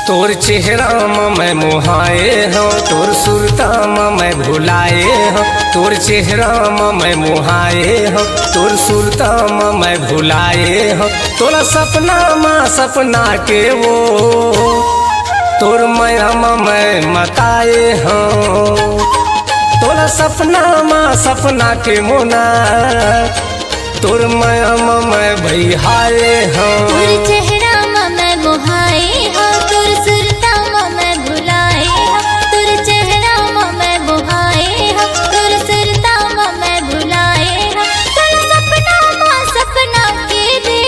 तोर चेहरा मैं मोहाए हूँ, तोर सुरता मैं भुलाए हूँ। तोर चेहरा मैं मोहाए हूँ, तोर सुरता मैं भुलाए हूँ। तोरा सपना के वो तोर माया मैं मताए हूँ। तोरा सपना के मोना तोर माया मैं भैहाए हूँ। तोर चेहरा मैं मोहाए हूँ, तोर सुरता मैं भुलाए हूँ। तोर चेहरा मैं मोहाए हूँ, तोर सुरता मैं भुलाए हूँ। तोर सपना के दे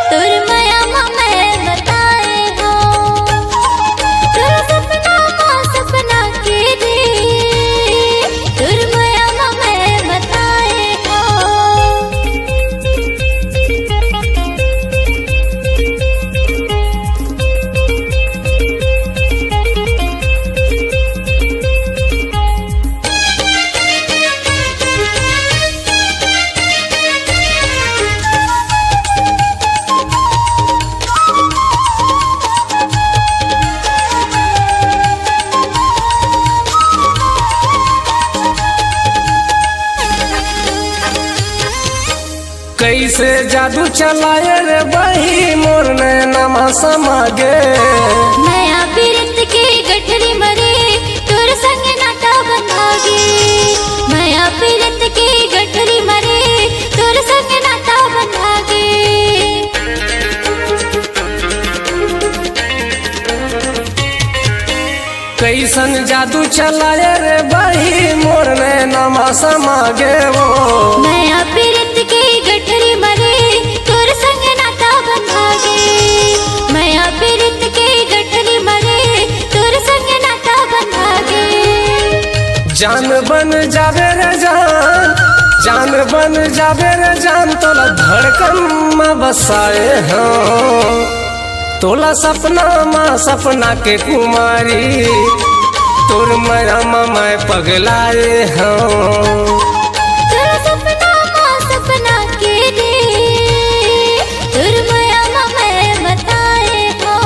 तोर माया मैं बताए हूँ। तोर सपना के दे तोर माया मैं बताए हूँ। कैसे जादू चलाए रे बही मोर नैनमा समागे। नया पीरत के गठरी मरे तोर संग नाता बंधागे। नया पीरत के गठरी मरे तोर संग नाता बंधागे। कैसन जादू चलाए रे बही मोर नैनमा समागे वो। नया पीरत के गठरी मरे तोर संग नाता बंधागे। नया पीरत के गठरी मरे तोर संग नाता बंधागे। जान बन जावे रे जान बन जावे रे जान तोला धड़कन में बसाए हूँ। तोला सपना के कुमारी तोर माया मैं पगलाए हूँ। सपना के दे तोर माया मैं बताए हूँ।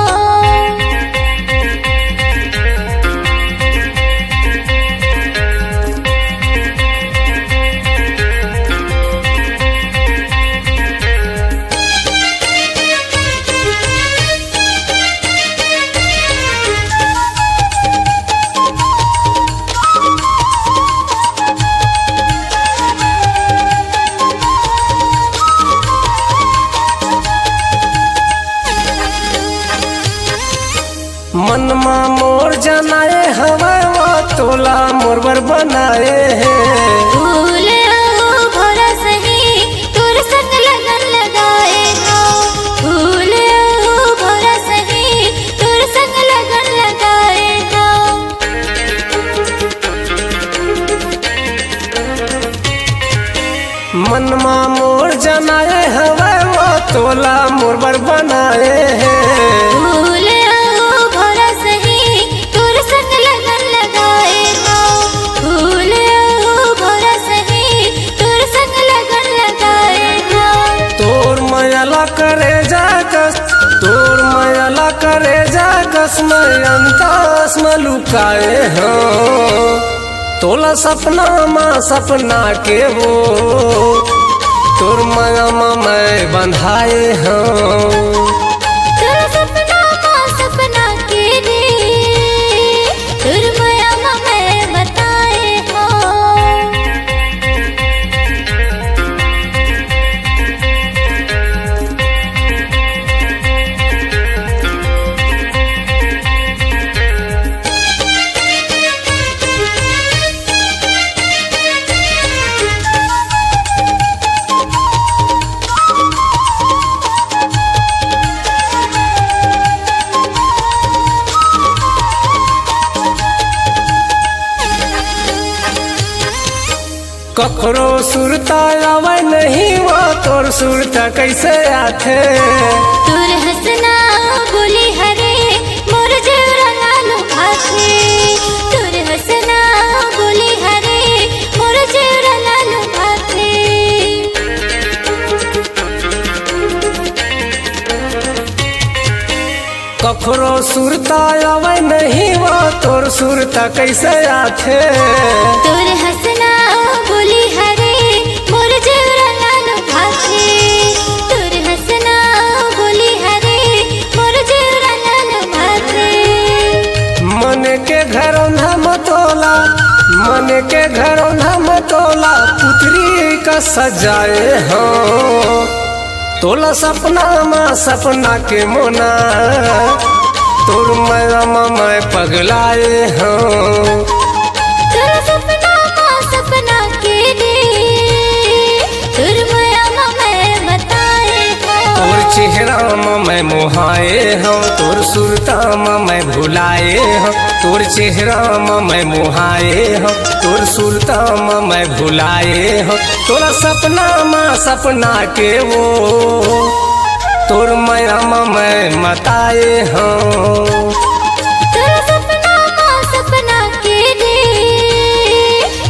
मनमा मोर जनाए हवा वो तोला मोरबर बनाए हैं। फूल भोरा सही तोर संग लगन लगाए हो। फूल भोरा सही तोर संग लगन लगाए हो। मनमा मोर जनाए हवा वो तोला मोरबर बनाए हैं। फूल भोरा सही तोर संग लगन लगाए हो। फूल भोरा सही तोर संग लगन लगाए हो। तोर मायाला करे जागस में अंतास में लुकाए हो। तोला सपना के वो तोर माया मैं बंधाए हूँ। तोर सपना के दे तोर माया मैं बताए हूँ। कखरो सुरता आवे नहीं वो तोर सुरता कैसे आथे। तोर हंसना बोली हरे मोर जेवरा लालो भाथे। तोर हंसना बोली हरे मोर जेवरा लालो भाथे। बखरो सुरता आवे नहीं वो तोर सुरता कैसे आथे। तोर हंसना बोली हरे मोर जेवरा लाल भाथे। तोर हंसना बोली हरे मोर जेवरा लाल भाथे। मन के घरों हम तोला, मन के घरों हम तोला पुतरी का सजाए हो। तोला सपना माँ सपना के मोना तोर मैं पगलाए हो। तोर सपना माँ सपना के रे तोर माया मैं बताए हो। तोर चेहरा मैं मोहाए हो, तोर सुरता मैं भुलाए हो। तोर चेहरा मैं मोहाए हो, तोर सुरता मैं भुलाए हो। तोरा सपना माँ सपना के वो तोर माया मैं मताए हो। तोर सपना माँ सपना के रे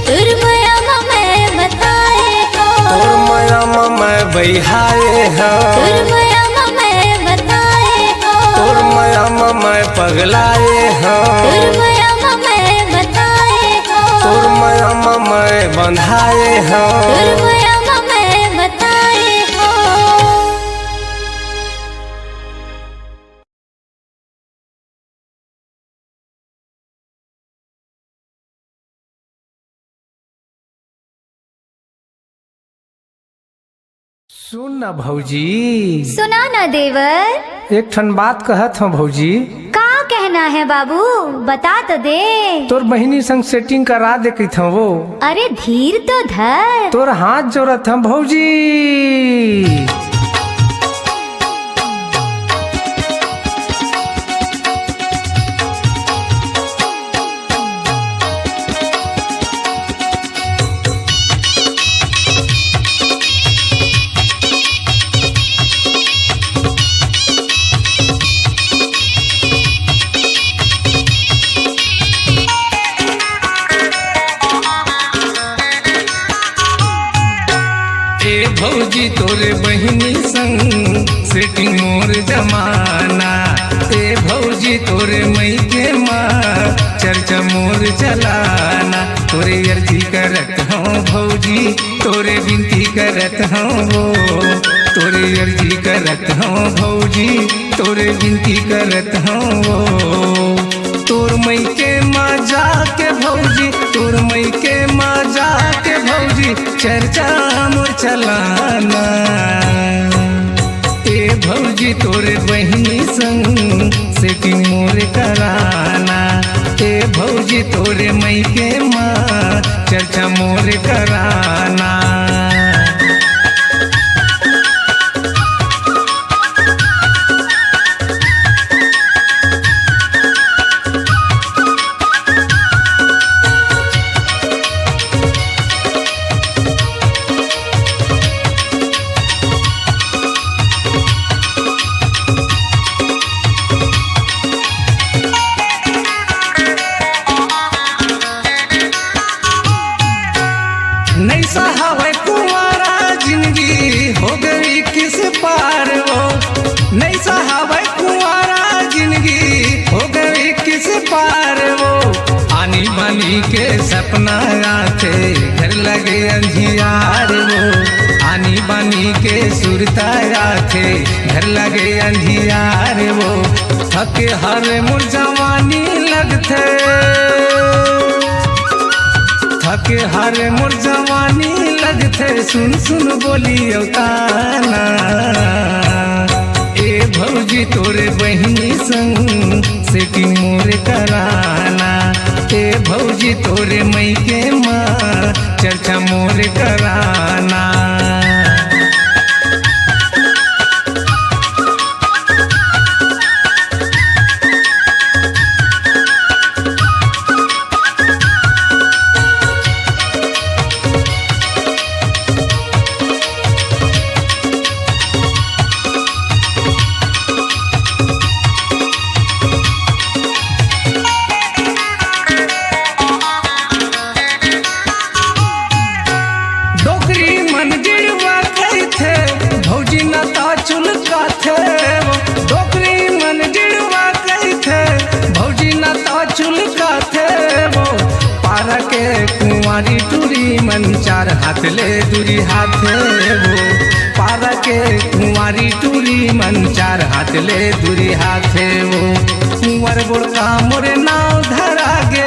तोर माया मैं बताए हो। तोर माया मैं बहिहाए हो। तोर माया मैं बताए हो। तोर माया मैं पगलाए हो। तोर माया मैं बताए हो। तोर माया मैं बंधाए हो। तोर माया मैं बताए हो। सुन ना भौजी, सुना ना देवर। एक ठन बात कहत हूँ भौजी। का कहना है बाबू बता तो दे। तोर बहिनी संग सेटिंग करा दे कही था वो। अरे धीर तो धर। तोर हाथ जोड़त हम भौजी। भौजी तोरे बहिनी संग सेटिंग मोर जमाना। ए भौजी तोरे मई के माँ चर्चा मोर चलाना। तोरे अर्जी करत हूँ भौजी, तोरे विनती करत हूँ वो। तोरे अर्जी करत हूँ भौजी, तोरे विनती करत हूँ वो। तोर मई के माँ जाके भौजी, तोर मई के माँ जाके भौजी चर्चा मोर चलाना। ए भौजी तोरे बहिनी संग सेटिंग मोर कराना। ए भौजी तोरे मई के माँ चर्चा मोर कराना। नैसा हवे कुंवारा जिंदगी हो गई किस पार वो। नैसा हवे कुंवारा जिंदगी हो गई किस पार वो। आनी बानी के सपना आते घर लगे अंधियार वो। आनी बानी के सुरता आते घर लगे अंधियार वो। थके हर मुर जवानी लगते, थके हर मोर जवानी लगते सुन सुन बोली अवताना। ए भौजी तोरे बहिनी संग सेटिंग मोर कराना। ए भौजी तोरे मई के माँ चर्चा मोर कराना। मन हाथ ले दूरी हाथे वो पारा के कुंवारी टूरी मन चार हाथ ले दूरी हाथे वो कुंवर बुड़का मोरे नाव धरा गे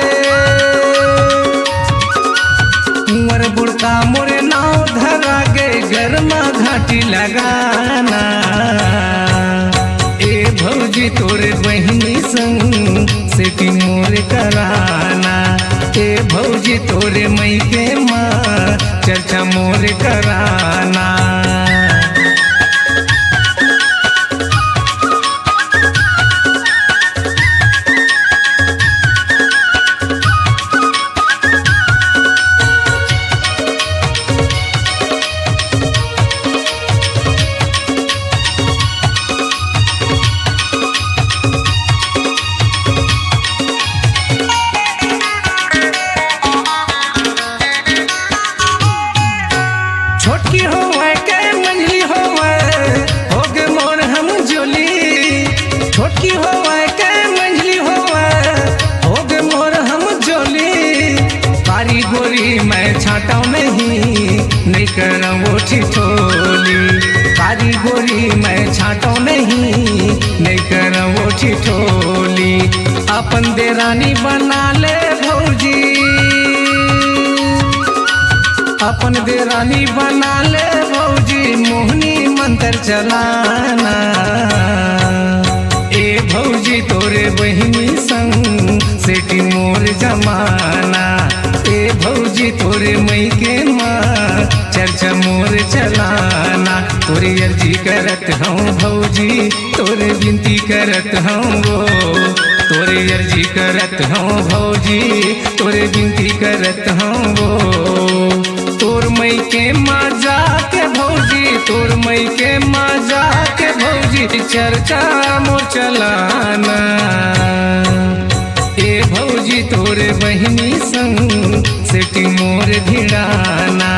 कुंवर बुड़का मोरे नाव धरा गे गरमा घाटी लगाना ए भौजी तोरे बहिनी संग सेटी मोर कराना ए भौजी तोरे मई के माँ चर्चा मोर कराना छोटकी होवे के मंझली होगे मोर हम जोली छोटकी होवे के मंझली होगे मोर हम जोली कारी गोरी मैं छाटा नहीं करऊँ वो ठिठोली कारी गोरी मैं छाटा नहीं करऊँ वो ठिठोली अपन देरानी बना ले भौजी अपन देरानी बना ले भौजी मोहनी मंत्र चलाना ए भौजी तोरे बहिनी संग सेटी मोर जमाना ए भौजी तोरे मई के माँ चर्चा मोर चलाना तोरे अर्जी करत हूँ भौजी तोरे विनती करत हूँ वो तोरे अर्जी करत हूँ भौजी तोरे विनती करत हूँ वो तोर मई के माँ जाके भौजी तोर मई के माँ जाके भौजी चर्चा मोर चलाना ए भौजी तोरे बहिनी संग सेटी मोर भिड़ाना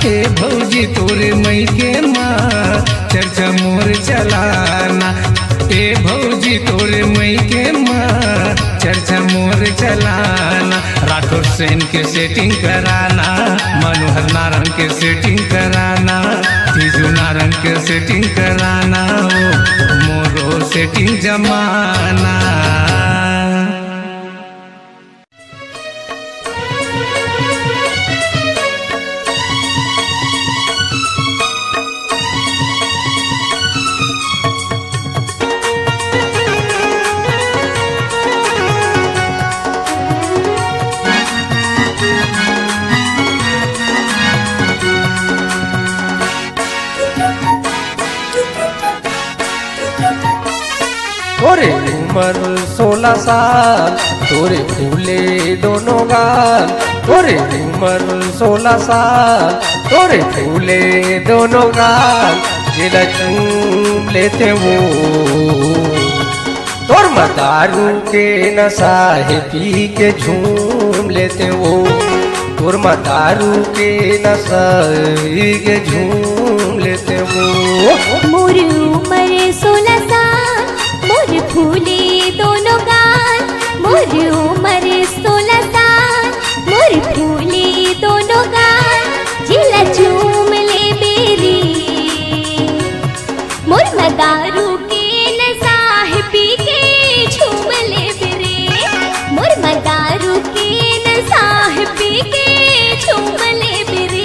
ए भौजी तोरे मई के माँ चर्चा मोर चलाना ए भौजी तोरे मई के माँ चर्चा मोर चलाना राठौर सेन के सेटिंग कराना मनोहर नारंग के सेटिंग कराना तीजू नारंग के सेटिंग कराना मोरो सेटिंग जमाना तोरे उम्र 16 साल तोरे फूले दोनों गाल तोरे उम्र 16 साल तोरे फूले दोनों गाल जिला चूम लेते वो तोर मदारू के नशा है पी के झूम लेते वो तोर मदारू के नशा के झूम लेते वो मोर उम्र 16 साल मोर फूले दोनों गाल मोर उम्र 16 साल मोर फूले दोनों गाल जिला चूम ले बेरी मोर मदारू के नशा है पी के झूम ले बेरी मोर मदारू के नशा है पी के झूम ले बेरी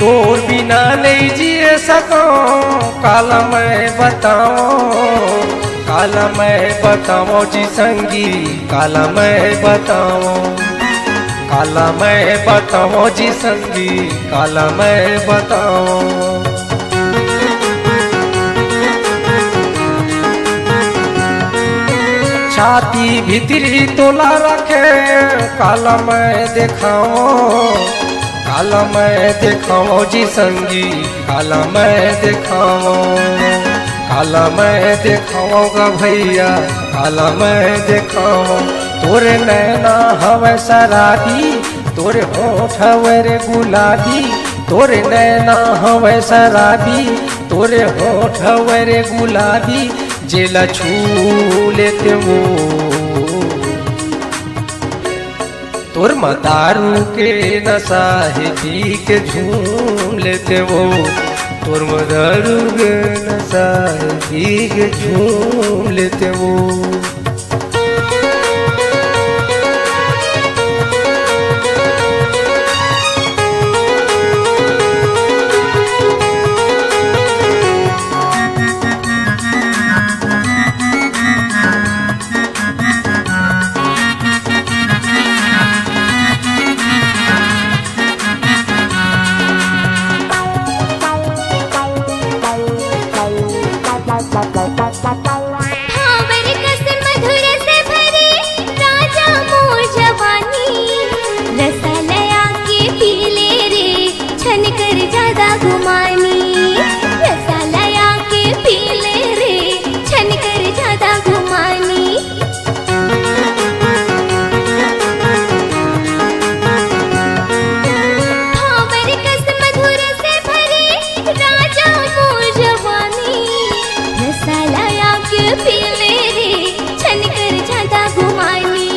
तोर बिना नहीं जिए सको काला मैं बताओ जी संगी काला मैं बताओ जी संगी काला मैं बताओ छाती भीतरी तोला रखे काला मैं देखाओ काला मैं दिखाओ जी संगी, काला मैं दिखाओ, काला मैं दिखाओ गा भैया, काला मैं दिखाओ। तोरे नैना हवे शराबी, तोरे होठ हवे रे गुलाबी, तोरे नैना हवे शराबी, तोरे होठ हवे रे गुलाबी, जेला छू लेते वो तोर मदारू के नशा है पी के झूम लेते वो, तोर मदारू के नशा है पी के झूम लेते वो। भावर कस मधुर से भरी राजा मोर जवानी, रसलया के पीले रे छन कर ज्यादा घुमानी, रसलया के पीले रे छन कर ज्यादा घुमानी। भावर कस मधुर से भरी राजा मोर जवानी, रसलया के पीले रे छन कर ज्यादा घुमानी,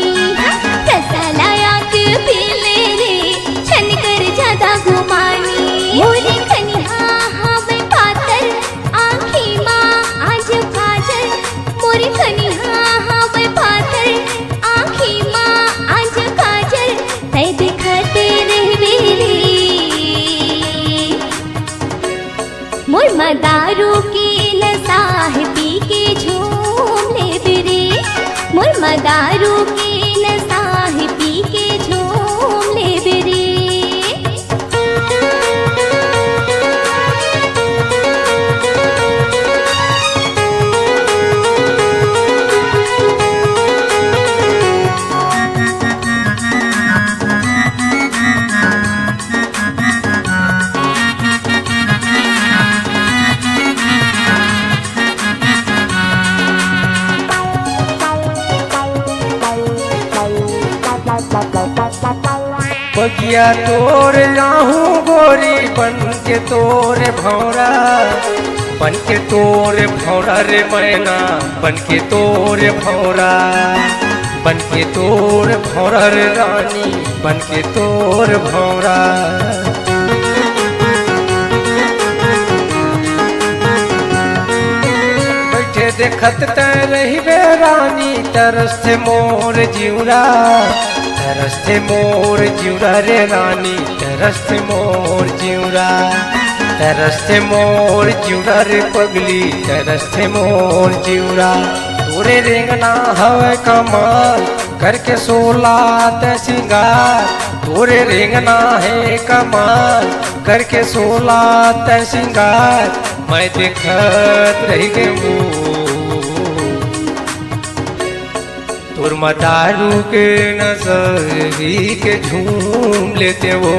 रसलया के पीले रे छन कर ज्यादा घुमानी। मोरे खनिहा हवे पातर आँखी माँ आज काजल, मोरे खनिहा हवे पातर आँखी माँ आज काजल, तै दिखते रहवे रे मोर मदारू की नशा है पी के झूम ले रे, मोर मदारू की नशा है पी के झूम ले रे। बगिया तोर जाहूँ गोरी बन के तोरे भौरा, बन के तोरे भौरा रे मैना, बन के तोरे भौरा, बन के तोरे भौरा रे रानी, बन के तोरे भौरा। बैठे देखत तय रही बे रानी, तरसते मोर जिउरा, तरसते मोर जिउरा रे रानी, तरसते मोर जिउरा, तरसते मोर जिउरा रे पगली, तरसते मोर जिउरा। तोरे रेंगना हवे कमाल करके सोला ते सिंगार, तोरे रेंगना है कमाल करके सोला ते सिंगार, मैं देखत रही गे वो तोर मदारू के नशा के झूम लेते वो,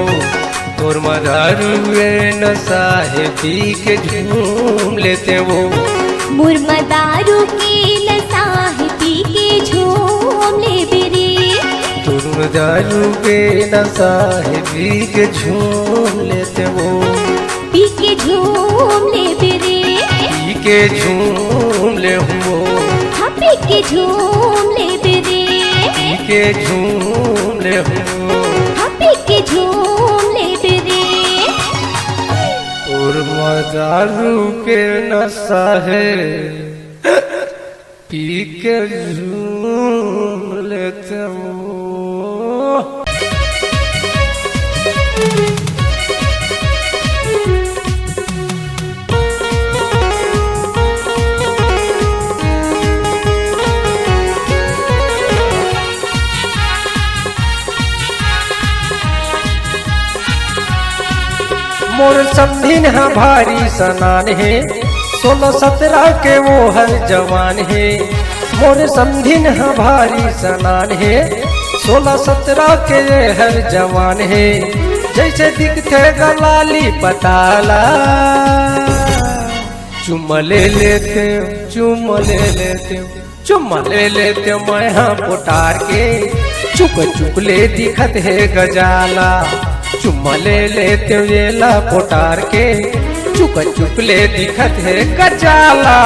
तोर मदारू के नशा है पी के झूम लेते वो, मोर मदारू की नशा है पी के झूम ले रे, तोर मदारू के नशा है पी के झूम लेते वो, पी के झूम ले रे, पी के झूम ले वो, हाँ पी के झूम ले रे, पी के झूम ले वो, हाँ पी के झूम ले रे। तोर मदारू के नशा है पी के झूम लेते वो। मोर समधिन है भारी सनान है, 16-17 के वो हर जवान है। मोर समधिन है भारी सनान है, 16-17 के हर जवान है। जैसे दिखते गलाली पताला। चुम्मा ले लेते चुम्मा ले लेते चुम्मा ले लेते मैं हाँ पुटार के, चुक चुक ले दिखत है गजाला। चुम्मा ले लेते ये ला पुटार के, चुक चुक ले दिखत है गजाला।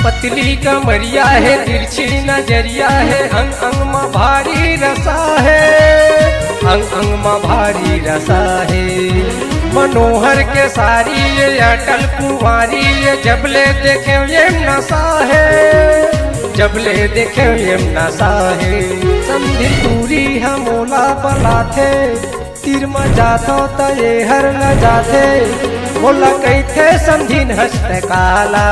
पतली कमरिया है तिरछी नजरिया है, अंग अंग में भारी रसा है, अंग अंग में भारी रसा है। मनोहर के सारी ये अटल कुंवारी ये जबले देखे ये नशा है, जबले देखे ये नशा है। समझी दूरी हम ओला बलाथे, तीर में जातो तो ये हर न जाते, बोला कैथे समझीन हस्त काला।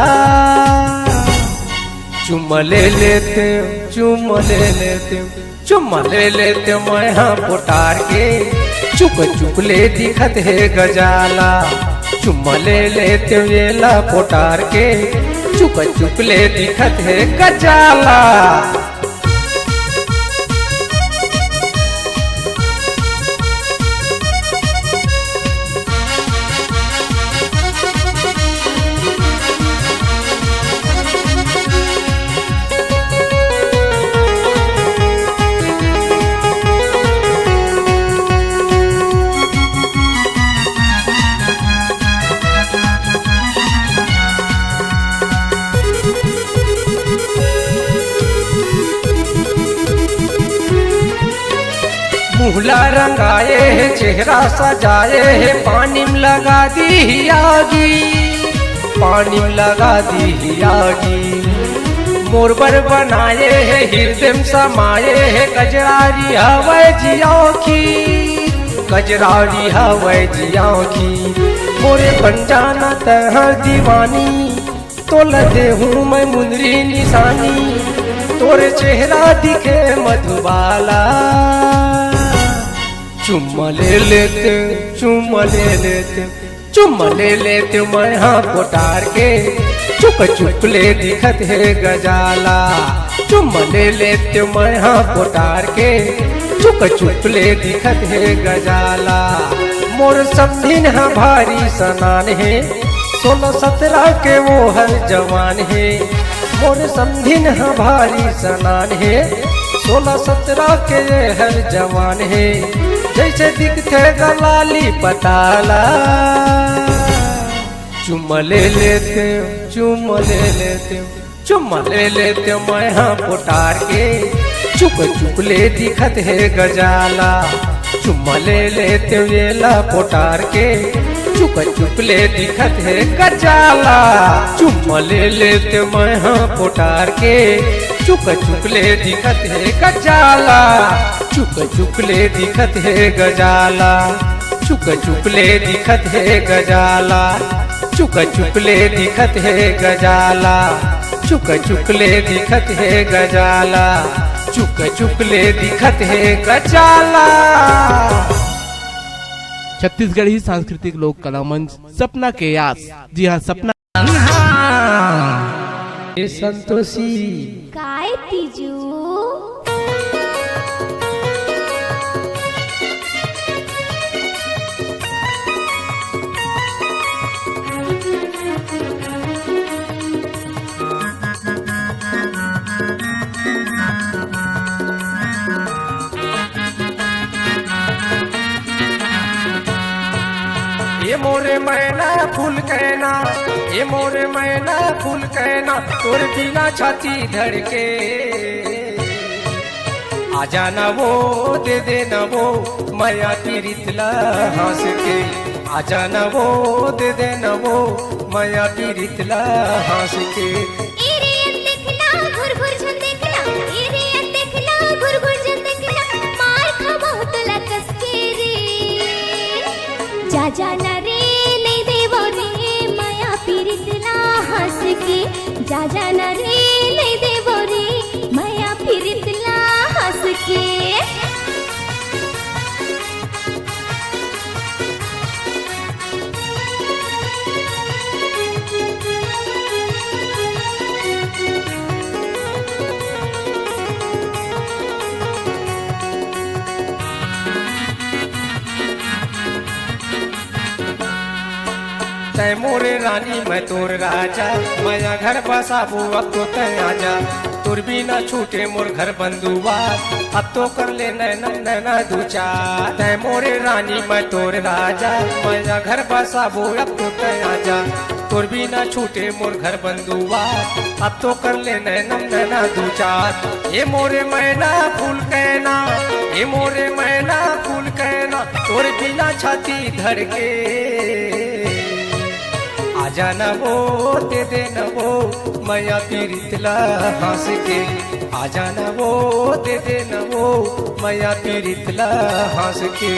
चुम्मा ले लेते चुम्मा ले लेते चुम्मा ले लेते मैं हाँ पुटार के, चुक चुक ले दिखत है गजाला। चुम्मा ले लेते ये ला पुटार के, चुक चुक ले दिखत है गजाला। मुहला रंगाए है चेहरा सजाए है, पानी में लगा दी आगी, पानी में लगा दी आगी। मोरबर बनाए है हृदय में समाये है, गजरारी हवै जियाओ की, गजरारी हवै जियाओ की। मोरे बन जाना तहर दीवानी, तो लदे हूँ मैं मुंदरी निशानी, तोरे चेहरा दिखे मधुबाला। चुम्मा ले लेते चुम्मा ले लेते चुम्मा ले लेते मैं हाँ पुटार के, चुक चुक ले दिखत है गजाला। चुम्मा ले लेते मैं हाँ पुटार के, चुक चुक ले दिखत है गजाला। मोर समझिन हाँ भारी सनान है, 16-17 के वो हर जवान है। मोर समझिन हाँ भारी सनान है, 16-17 के हर जवान है। जैसे दिखते गलाली पताला। चुम्मा ले लेते चुम्मा ले लेते चुम्मा ले लेते मैं हाँ पुटार के, चुक चुक ले दिखत है गजाला। चुम्मा ले लेते ये ला पुटार के, चुक चुक ले दिखत है गजाला। चुम्मा ले लेते मैं हाँ पुटार के, चुक चुक ले दिखत है गजाला। चुक चुक ले दिखत है गजाला, चुक चुक ले दिखत है गजाला, चुक चुक ले दिखत है गजाला, चुक चुक ले दिखत है गजाला, चुक चुक ले दिखत है गजाला। छत्तीसगढ़ी सांस्कृतिक लोक कला मंच सपना के यास। जी हाँ, सपना ये संतोषी काय तीजू ये मोरे मैना फूल कहना, ये मोरे मैना फूल कहना, तोर बिना छाती धड़के। आजा न वो दे दे न वो माया पीरितला हंस के। आजा न वो दे दे न वो माया पीरितला हंस के। एरे देखना घुर घुर झन देखना, एरे देखना घुर घुर झन देखना, जाना रे नहीं देवो रे माया फिरतला हंस के। तै मोरे रानी मैं तोर राजा, माया घर बसाबू अब तो तय आजा। तुर भी न छूटे मोर घर बंधुआर, अब तो कर ले नैना नैना दू चार। तै मोरे रानी मैं तोर राजा, माया घर बसाबू अब तो तय आजा। तुर भी न छूटे मोर घर बंधुआर, अब तो कर ले नैना नैना दू चार। ये मोरे मैना फूल कहना, ये मोरे मैना फूल कहना, तोर बिना छाती धर के। आजा न वो दे दे न वो माया पीरितला हंस के। आजा न वो दे दे न वो माया पीरितला हंस के।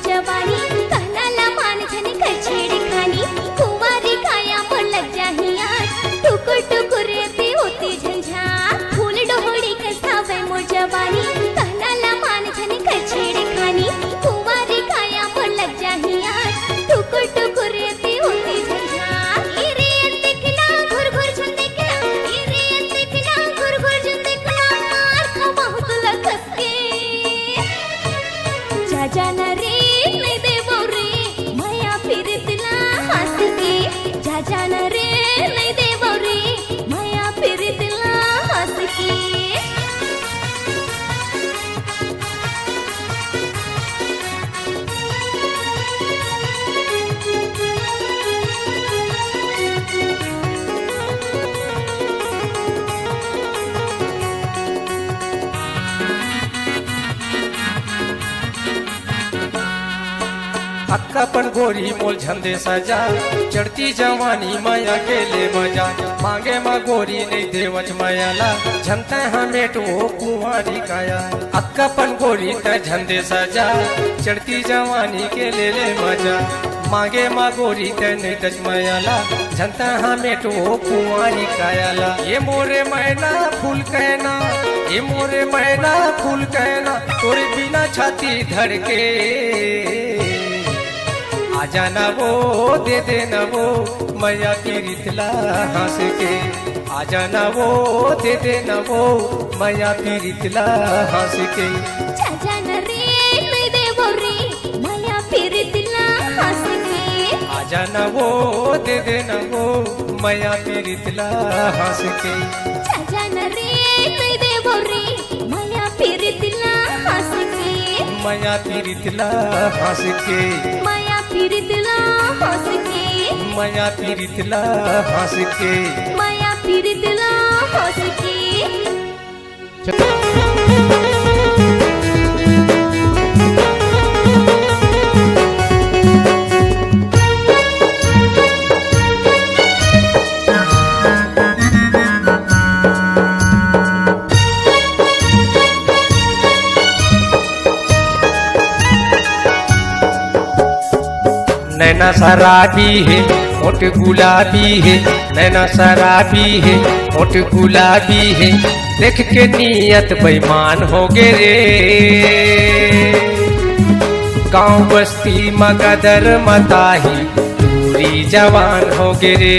जवानी कहनाला मान झन कर छेड़ खानी, कुंवारी काया मोर लग जाही आज, टुकुर टुकुर पे होती झंझाट। फूल डोहड़ी कसावे मोर जवानी कहनाला मान झन कर छेड़ खानी, कुंवारी काया मोर लग जाही आज, टुकुर टुकुर पे होती झंझाट। इरे देखना घुर घुर झन देखना, इरे देखना घुर घुर झन देखना, मार खा बहुत लगस के। जा जाना रे जाना रे नहीं देवो रे माया फिरतला हंस के। अक्कापन गोरी मोल झंदे सजा, चढ़ती जवानी माया के ले मजा। मांगे माँ गोरी नहीं देवच मायाला, झंते हमें वो कुंवारी काया। अक्कापन गोरी त झंदे सजा, चढ़ती जवानी के ले मजा। मांगे माँ गोरी त नहीं दच मायाला, झंते हमें वो कुंवारी कायाला। ये मोरे मैना फूल कहना, ये मोरे मैना फूल कहना, तोरे बिना छाती धर के। आजा न वो दे दे न वो माया पीरितला हंस के। आजा न वो दे दे न वो माया पीरितला हंस के। जा जाना रे नहीं देवो रे माया पीरितला हंस के। आजा न वो दे दे न वो माया पीरितला हंस के। जा जाना रे नहीं देवो रे माया पीरितला हंस के। माया पीरितला हंस के। माया पीरितला हंस के। माया पीरितला हंस के। माया पीरितला हंस के। नैना शराबी है होठ गुलाबी है, नैना शराबी है होठ गुलाबी है, देख के नियत बेईमान हो गे रे। गांव बस्ती मगदर मताही पूरी जवान हो गे रे।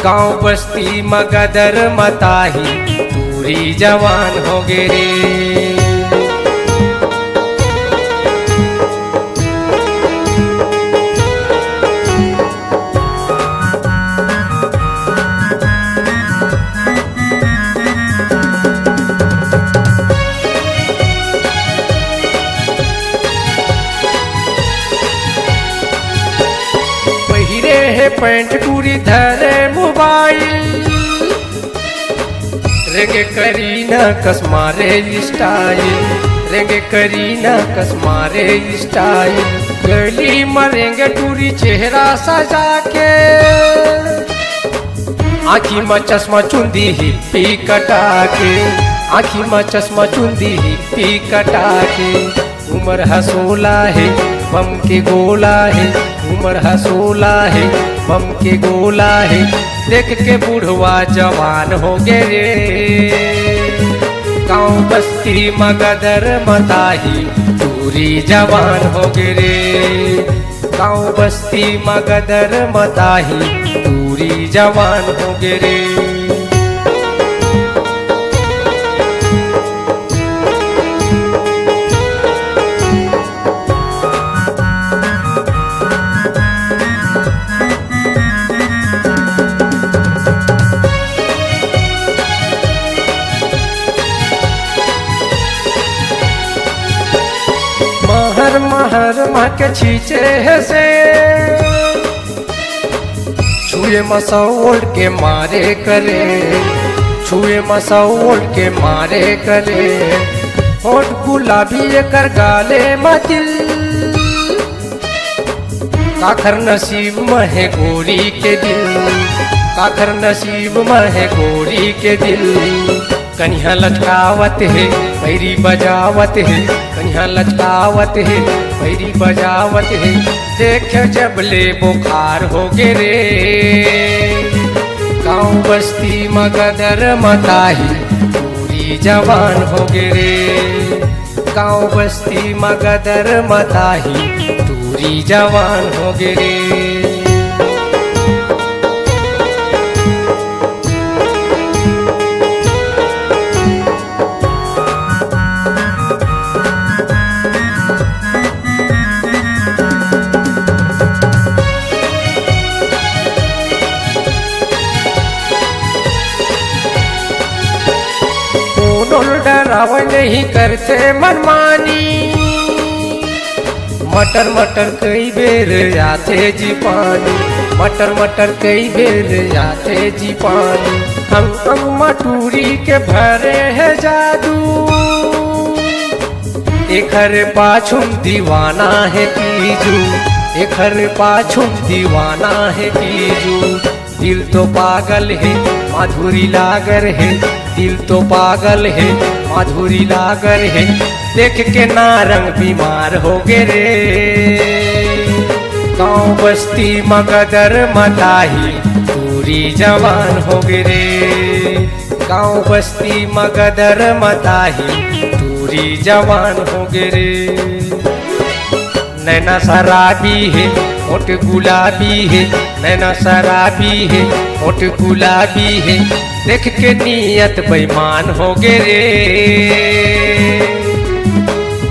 गांव बस्ती मगदर मताही पूरी जवान हो गे रे। पैंट पूरी धरे मोबाइल, रेंगे करीना कस मारे स्टाइल, रेंगे करीना कस मारे स्टाइल, गली मरेंगे टूरी चेहरा सजा के, आँखी में चश्मा चुंदी हिप्पी कटा के, आँखी में चश्मा चुंदी हिप्पी कटा के, उम्र हसोला है बम के गोला है, उम्र हसोला है बम के गोला है, देख के बूढ़वा जवान हो गए रे, गाँव बस्ती मगदर मताही पूरी जवान हो गए रे, गाँव बस्ती मगदर मताही पूरी जवान हो गए रे। महर मह के छींचे है से, छुए मसौल के मारे करे, छुए मसौल के मारे करे, होठ गुलाबी कर गाले मतिल, काखर नसीब महे गोरी के दिल, काखर नसीब महे गोरी के दिल, कन्या लचकावत है पैरी बजावत है, कन्या लचकावत है पैरी बजावत है, देख जब ले बुखार हो गे रे, गाँव बस्ती मगदर मताही पूरी जवान हो गे रे, गाँव बस्ती मगदर मताही पूरी जवान हो गे रे। डरावा नहीं करते मनमानी, मटर मटर कई बेर आते जी पानी, मटर मटर कई बेर आते जी पानी, हम मटूरी के भरे है जादू, एकर पाछुम दीवाना है तीजू, एकर पाछुम दीवाना है तीजू, दिल तो पागल है माधुरी लागर है, दिल तो पागल है माधुरी लागर है, देख के नारंग बीमार हो गे रे, गाँव बस्ती मगदर मताही पूरी जवान हो गे रे, गाँव बस्ती मगदर मताही पूरी जवान हो गे रे। नैना शराबी है होठ गुलाबी है, नैना शराबी है होठ गुलाबी है, देख के नियत बेईमान हो गे रे,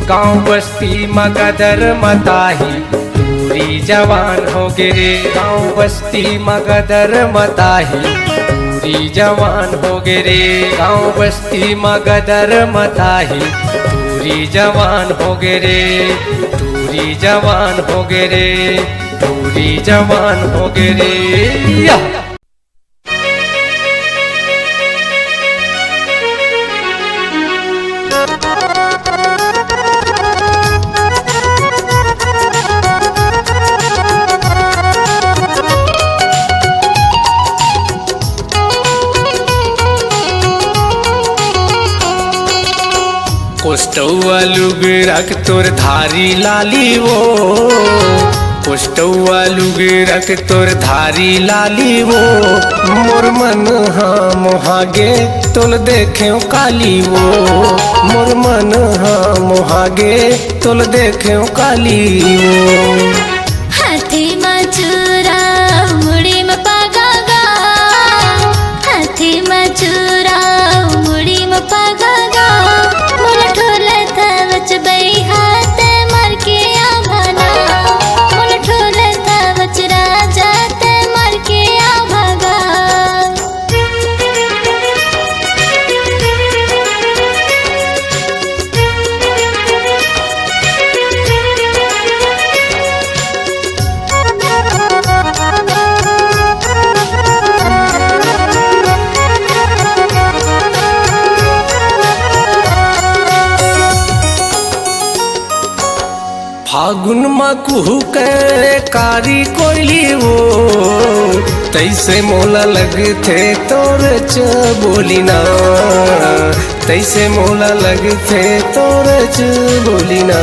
गाँव बस्ती मगदर मताही पूरी जवान हो गे रे, गाँव बस्ती मगदर मताही पूरी जवान हो गे रे, गाँव बस्ती मगदर मताही पूरी जवान हो गे रे, पूरी जवान हो गे रे, पूरी जवान हो गे रे या। कोष्टौआ लुगरा के तोर धारी लाली वो, कोष्टौआ लुगरा के तोर धारी लाली वो, मोर मन हाँ मोहागे तोल देखे काली वो, मोर मन हाँ मोहागे तोल देखे काली वो, हाथी में चूरा मुड़ी में पागा, हाथी में चूरा मुड़ी में पागा, मोला ठोला था बच बई हाथ मर के आभाना, मोला ठोला था बच राजा ते मर के आभागा। फागुन में कुहू के कारी कोयली वो तैसे मोला लगथे तोर बोली ना, तैसे मोला लगथे तोर बोली ना।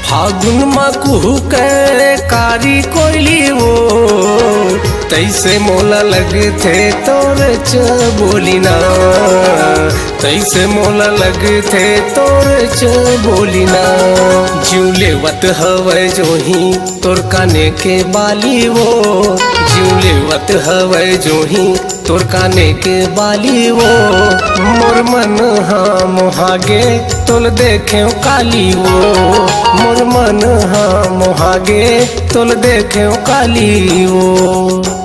फागुन में कुहू के कारी कोयली वो तैसे मोला लगथे तोर बोली ना, तैसे मोला लगथे तोर बोली ना। जीव लेवत हवै जोही तोर काने के बाली वो, जीव लेवत हवै जोही तोर काने के बाली वो। मोर मन हाँ मोहागे तोल देखे काली वो, मोर मन हाँ मोहागे तोल देखे काली वो।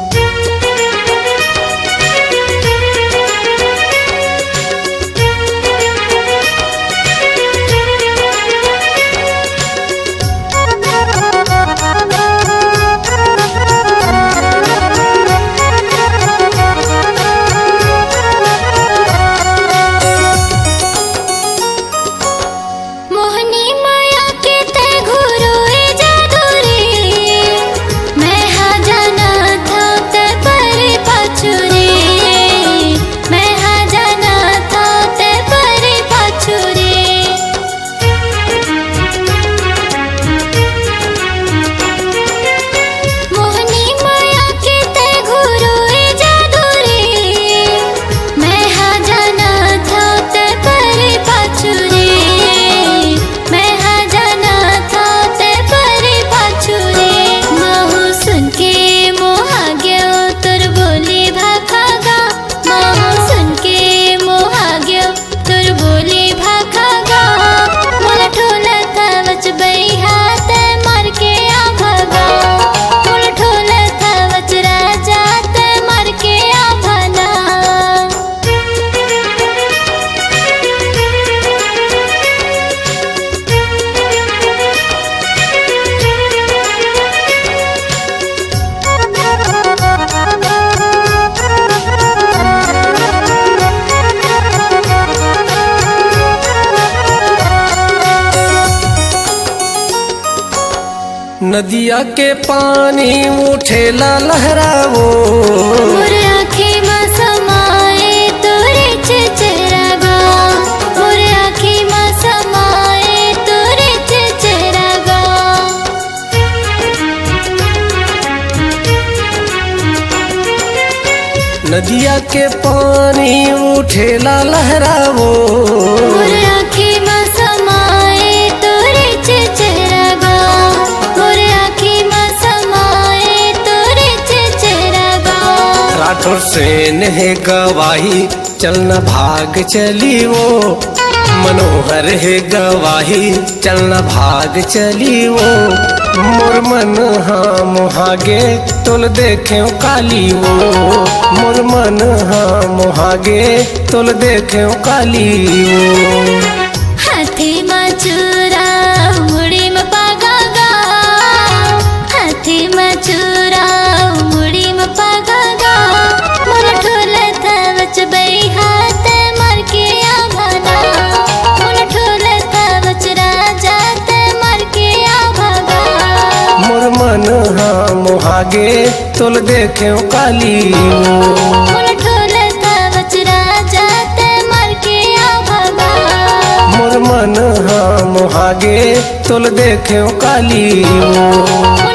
नदिया के पानी उठेला लहरावो, मोर आँखें में समाए तोरे चेहरा, मोर आँखें में समाए तोरे चेहरा। नदिया के पानी उठेला लहरावो, मोर आँखें में समाए तोरे चेहरा, राठौर सेन है गवाही चलना भाग चली वो, मनोहर है गवाही चलना भाग चली वो। मोर मन हाँ मोहागे तोल देखे काली वो, मोर मन हाँ मोहागे तोल देखे काली वो। हाथी में चूरा मुड़ी में पागा गा, हाथी में चूरा मुड़ी में पागा गा। मोर ठोला था बच बई हाथ मर के आ भागा, मोर ठोला था बच राजा ते मर के आ भागा। मोर मन हाँ मोहागे तोल देखे काली वो, मोर ठोला था बच राजा ते मर के आ भागा। मोर मन हाँ मोहागे तोल देखे काली वो।